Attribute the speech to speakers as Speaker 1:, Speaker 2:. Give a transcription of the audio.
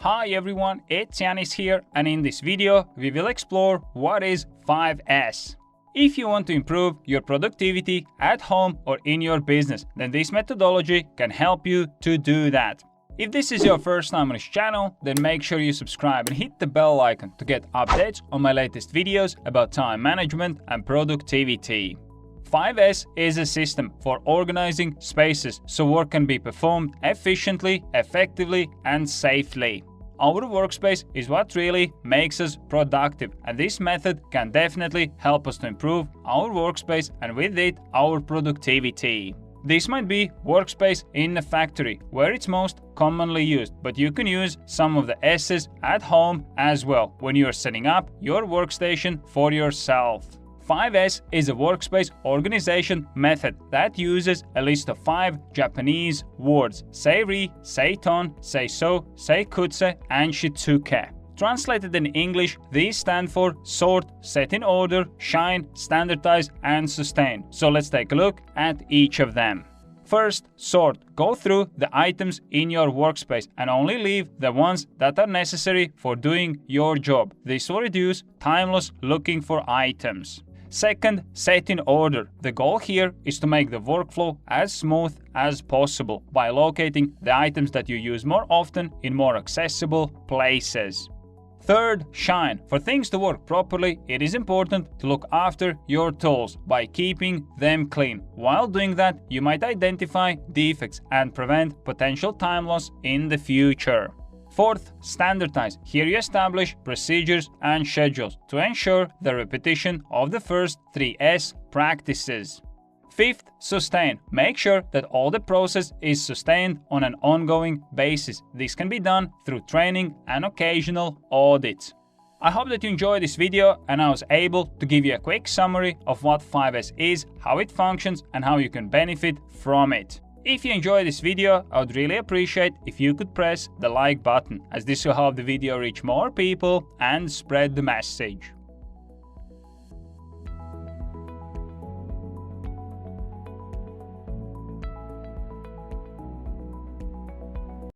Speaker 1: Hi everyone, it's Janis here, and in this video we will explore what is 5S. If you want to improve your productivity at home or in your business, then this methodology can help you to do that. If this is your first time on this channel, then make sure you subscribe and hit the bell icon to get updates on my latest videos about time management and productivity. 5S is a system for organizing spaces so work can be performed efficiently, effectively, and safely. Our workspace is what really makes us productive, and this method can definitely help us to improve our workspace and with it our productivity. This might be workspace in a factory where it's most commonly used, but you can use some of the S's at home as well when you're setting up your workstation for yourself. 5S is a workspace organization method that uses a list of 5 Japanese words: seiri, seiton, seiso, seikutsu, and shitsuke. Translated in English, these stand for sort, set in order, shine, standardize, and sustain. So let's take a look at each of them. First, sort. Go through the items in your workspace and only leave the ones that are necessary for doing your job. This will reduce time loss looking for items. Second, set in order. The goal here is to make the workflow as smooth as possible by locating the items that you use more often in more accessible places. Third, shine. For things to work properly, it is important to look after your tools by keeping them clean. While doing that, you might identify defects and prevent potential time loss in the future. Fourth, standardize. Here you establish procedures and schedules to ensure the repetition of the first 3S practices. Fifth, sustain. Make sure that all the process is sustained on an ongoing basis. This can be done through training and occasional audits. I hope that you enjoyed this video and I was able to give you a quick summary of what 5S is, how it functions, and how you can benefit from it. If you enjoyed this video, I would really appreciate if you could press the like button, as this will help the video reach more people and spread the message.